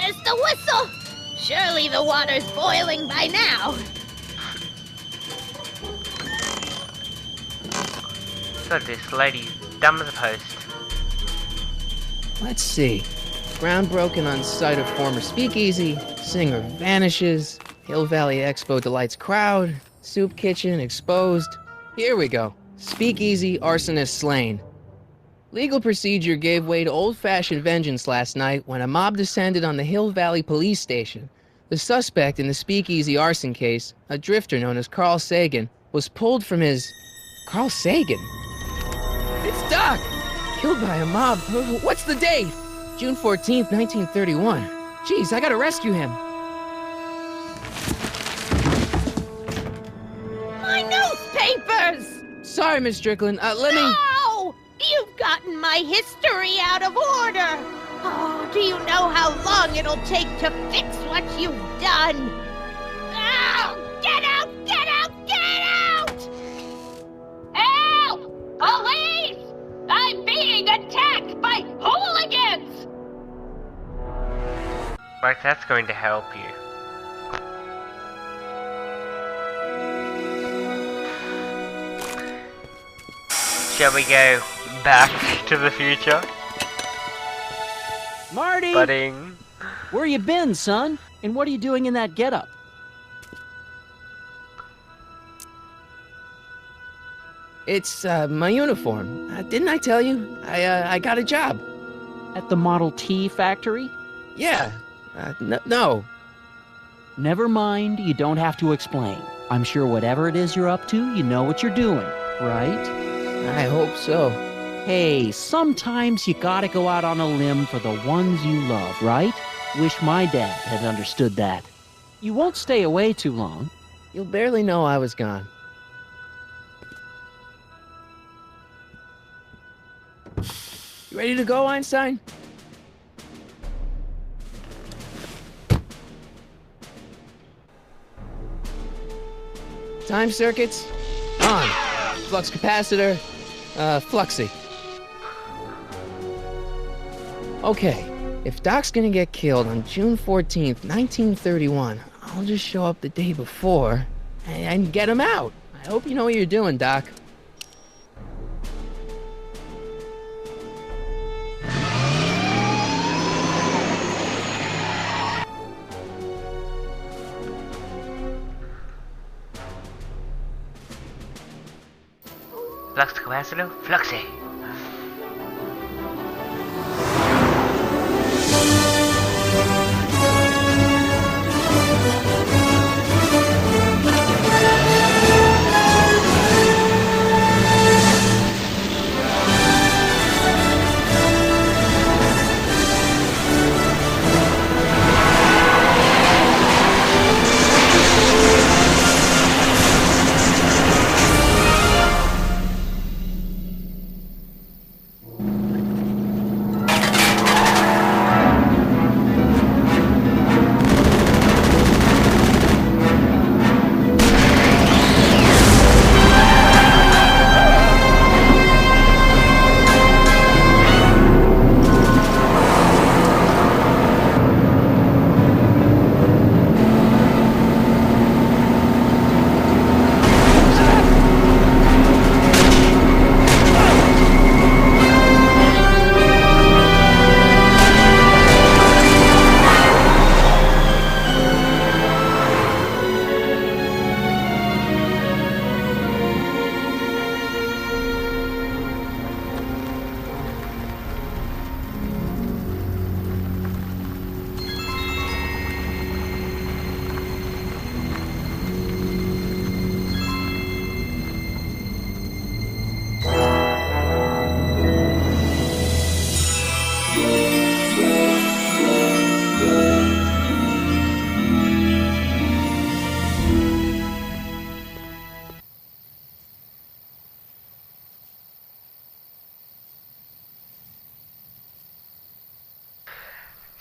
There's the whistle! Surely the water's boiling by now. God, this lady's dumb as a post. Let's see. Ground broken on site of former speakeasy. Singer vanishes. Hill Valley Expo delights crowd. Soup kitchen exposed. Here we go. Speakeasy arsonist slain. Legal procedure gave way to old-fashioned vengeance last night when a mob descended on the Hill Valley police station. The suspect in the speakeasy arson case, a drifter known as Carl Sagan, was pulled from his... Carl Sagan? It's Doc! Killed by a mob. What's the date? June 14th, 1931. Jeez, I gotta rescue him. My newspapers! Sorry, Miss Strickland. Let me... No! You've gotten my history out of order! Oh, do you know how long it'll take to fix what you've done? Oh, get out! Get out! Get out! Help! Police! I'm being attacked by hooligans! Like that's going to help you. Shall we go back to the future? Marty! Budding. Where you been, son? And what are you doing in that getup? It's, my uniform. Didn't I tell you? I got a job. At the Model T factory? Yeah. No. Never mind, you don't have to explain. I'm sure whatever it is you're up to, you know what you're doing, right? I hope so. Hey, sometimes you gotta go out on a limb for the ones you love, right? Wish my dad had understood that. You won't stay away too long. You'll barely know I was gone. You ready to go, Einstein? Time circuits on. Flux capacitor, fluxy. Okay, if Doc's gonna get killed on June 14th, 1931, I'll just show up the day before and get him out. I hope you know what you're doing, Doc. Flux capacitor, fluxy.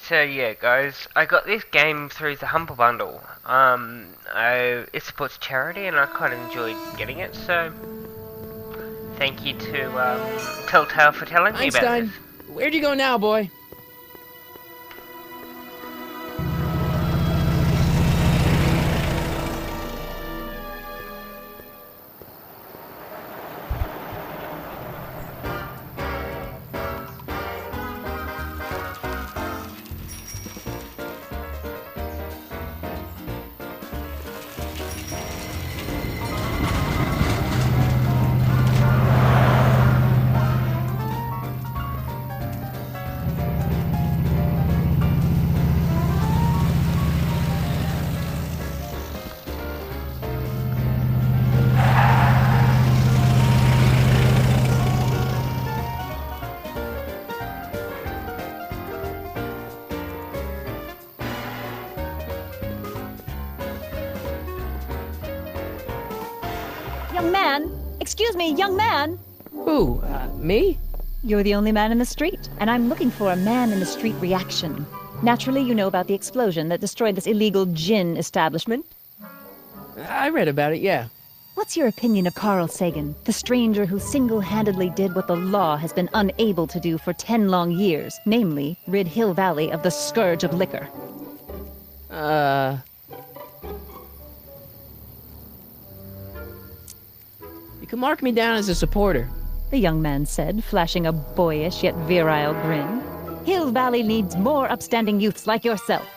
So yeah, guys, I got this game through the Humble Bundle. It supports charity, and I quite enjoyed getting it. So thank you to Telltale for telling me about Einstein, this. where'd you go now, boy? Young man! Excuse me, young man! Who, me? You're the only man in the street, and I'm looking for a man-in-the-street reaction. Naturally, you know about the explosion that destroyed this illegal gin establishment. I read about it, yeah. What's your opinion of Carl Sagan, the stranger who single-handedly did what the law has been unable to do for 10 long years, namely, rid Hill Valley of the scourge of liquor? You can mark me down as a supporter. The young man said, flashing a boyish yet virile grin. Hill Valley needs more upstanding youths like yourself.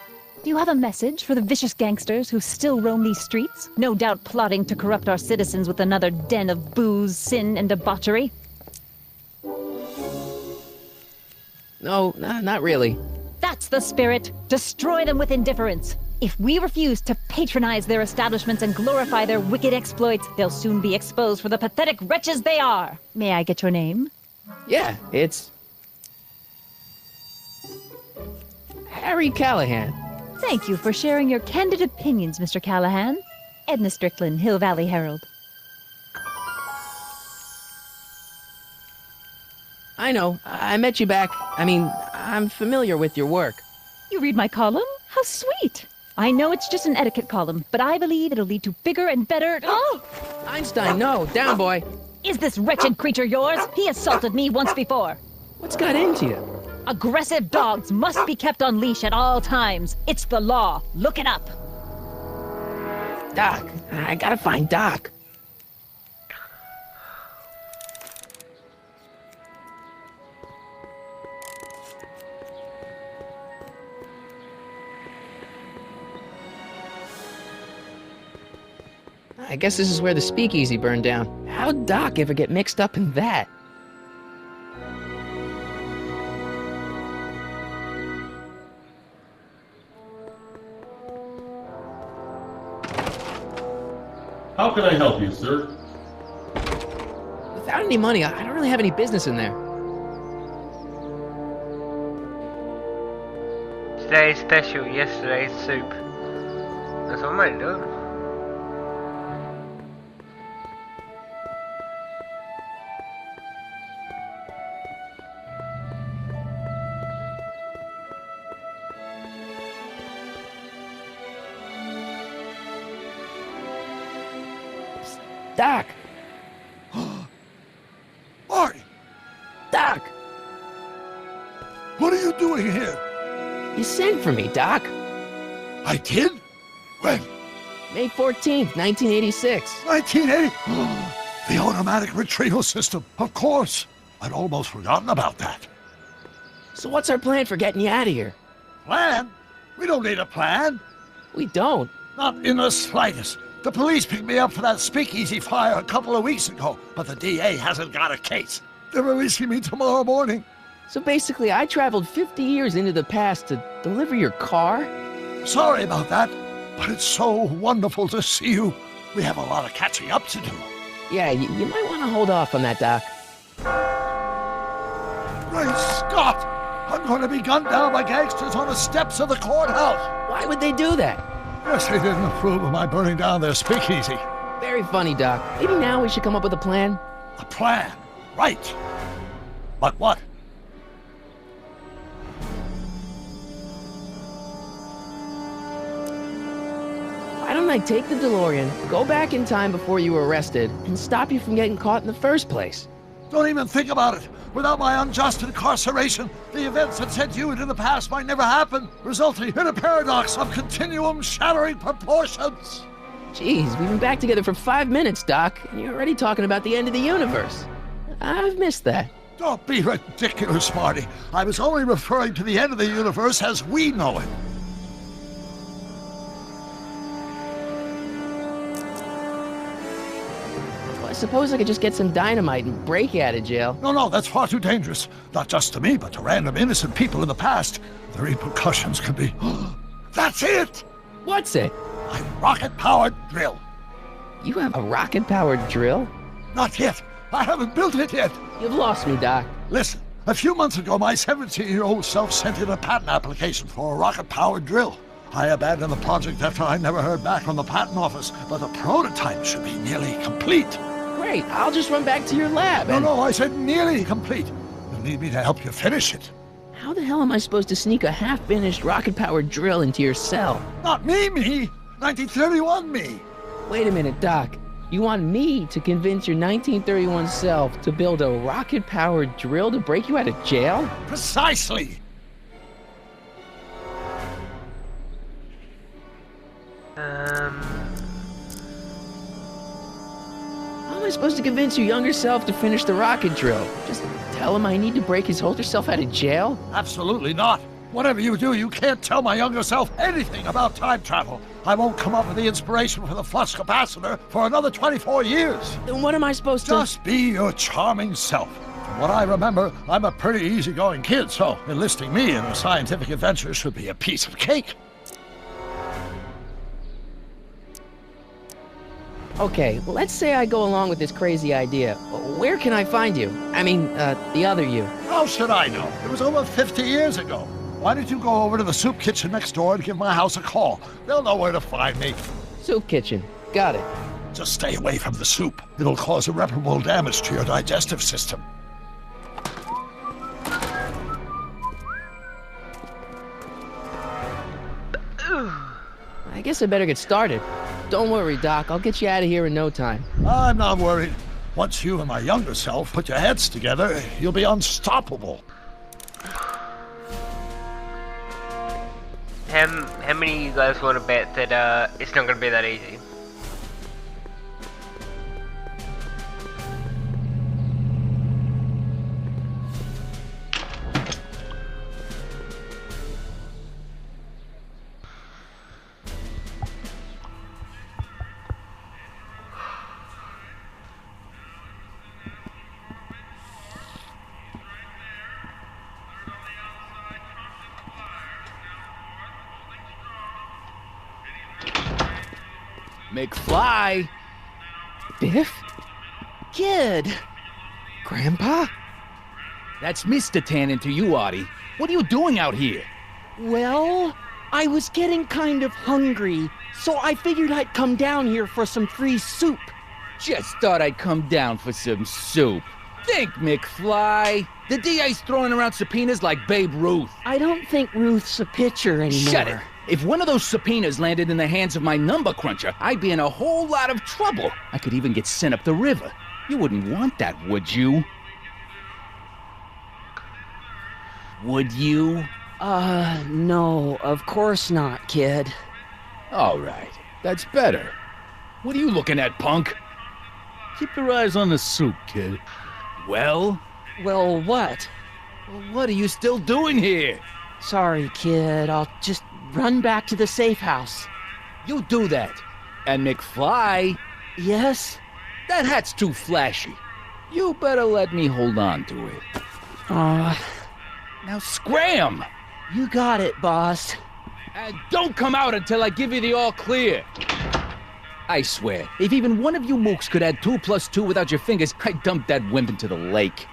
Do you have a message for the vicious gangsters who still roam these streets, no doubt plotting to corrupt our citizens with another den of booze, sin, and debauchery? No, not really. That's the spirit. Destroy them with indifference. If we refuse to patronize their establishments and glorify their wicked exploits, they'll soon be exposed for the pathetic wretches they are. May I get your name? Yeah, it's... Harry Callahan. Thank you for sharing your candid opinions, Mr. Callahan. Edna Strickland, Hill Valley Herald. I know. I met you back. I'm familiar with your work. You read my column? How sweet! I know it's just an etiquette column, but I believe it'll lead to bigger and better... Oh! Einstein, no. Down, boy. Is this wretched creature yours? He assaulted me once before. What's got into you? Aggressive dogs must be kept on leash at all times. It's the law. Look it up. Doc. I gotta find Doc. I guess this is where the speakeasy burned down. How'd Doc ever get mixed up in that? How can I help you, sir? Without any money, I don't really have any business in there. Today's special, yesterday's soup. That's what I might do. Doc! Marty! Doc! What are you doing here? You sent for me, Doc. I did? When? May 14th, 1986. 1980? The automatic retrieval system. Of course. I'd almost forgotten about that. So what's our plan for getting you out of here? Plan? We don't need a plan. We don't. Not in the slightest. The police picked me up for that speakeasy fire a couple of weeks ago, but the DA hasn't got a case. They're releasing me tomorrow morning. So basically, I traveled 50 years into the past to deliver your car? Sorry about that, but it's so wonderful to see you. We have a lot of catching up to do. Yeah, you might want to hold off on that, Doc. Great Scott! I'm going to be gunned down by gangsters on the steps of the courthouse. Why would they do that? Guess they didn't approve of my burning down their speakeasy. Very funny, Doc. Maybe now we should come up with a plan? A plan? Right. But what? Why don't I take the DeLorean, go back in time before you were arrested, and stop you from getting caught in the first place? Don't even think about it. Without my unjust incarceration, the events that sent you into the past might never happen, resulting in a paradox of continuum-shattering proportions. Jeez, we've been back together for 5 minutes, Doc, and you're already talking about the end of the universe. I've missed that. Don't be ridiculous, Marty. I was only referring to the end of the universe as we know it. Well, I suppose I could just get some dynamite and break you out of jail. No, that's far too dangerous. Not just to me, but to random innocent people in the past. The repercussions could be... That's it! What's it? My rocket-powered drill. You have a rocket-powered drill? Not yet. I haven't built it yet. You've lost me, Doc. Listen, a few months ago, my 17-year-old self sent in a patent application for a rocket-powered drill. I abandoned the project after I never heard back from the patent office, but the prototype should be nearly complete. Great, I'll just run back to your lab No, and... no, I said nearly complete. You'll need me to help you finish it. How the hell am I supposed to sneak a half-finished rocket-powered drill into your cell? Not me! 1931 me! Wait a minute, Doc. You want me to convince your 1931 self to build a rocket-powered drill to break you out of jail? Precisely! How am I supposed to convince your younger self to finish the rocket drill? Just tell him I need to break his older self out of jail? Absolutely not. Whatever you do, you can't tell my younger self anything about time travel. I won't come up with the inspiration for the flux capacitor for another 24 years. Then what am I supposed to... Just be your charming self. From what I remember, I'm a pretty easygoing kid, so enlisting me in a scientific adventure should be a piece of cake. Okay, well, let's say I go along with this crazy idea. Where can I find you? I mean, the other you. How should I know? It was over 50 years ago. Why don't you go over to the soup kitchen next door and give my house a call? They'll know where to find me. Soup kitchen. Got it. Just stay away from the soup. It'll cause irreparable damage to your digestive system. I guess I better get started. Don't worry, Doc. I'll get you out of here in no time. I'm not worried. Once you and my younger self put your heads together, you'll be unstoppable. How many of you guys want to bet that it's not going to be that easy? McFly! Biff? Kid! Grandpa? That's Mr. Tannen to you, Artie. What are you doing out here? Well, I was getting kind of hungry, so I figured I'd come down here for some free soup. Just thought I'd come down for some soup. Think, McFly. The DA's throwing around subpoenas like Babe Ruth. I don't think Ruth's a pitcher anymore. Shut it. If one of those subpoenas landed in the hands of my number cruncher, I'd be in a whole lot of trouble. I could even get sent up the river. You wouldn't want that, would you? Would you? No, of course not, kid. All right, that's better. What are you looking at, punk? Keep your eyes on the soup, kid. Well, Well, what? what are you still doing here? Sorry, kid. I'll just run back to the safe house. You do that. And McFly, Yes? that hat's too flashy. You better let me hold on to it. Now scram! You got it, boss. And don't come out until I give you the all clear. I swear, if even one of you mooks could add 2 + 2 without your fingers, I'd dump that wimp into the lake.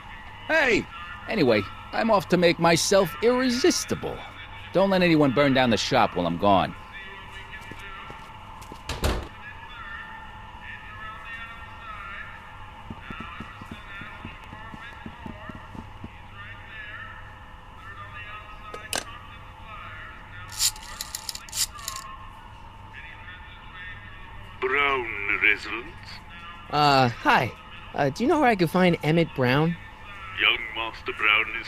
Hey! Anyway, I'm off to make myself irresistible. Don't let anyone burn down the shop while I'm gone. Brown residence? Hi. Do you know where I could find Emmett Brown? Young Master Brown is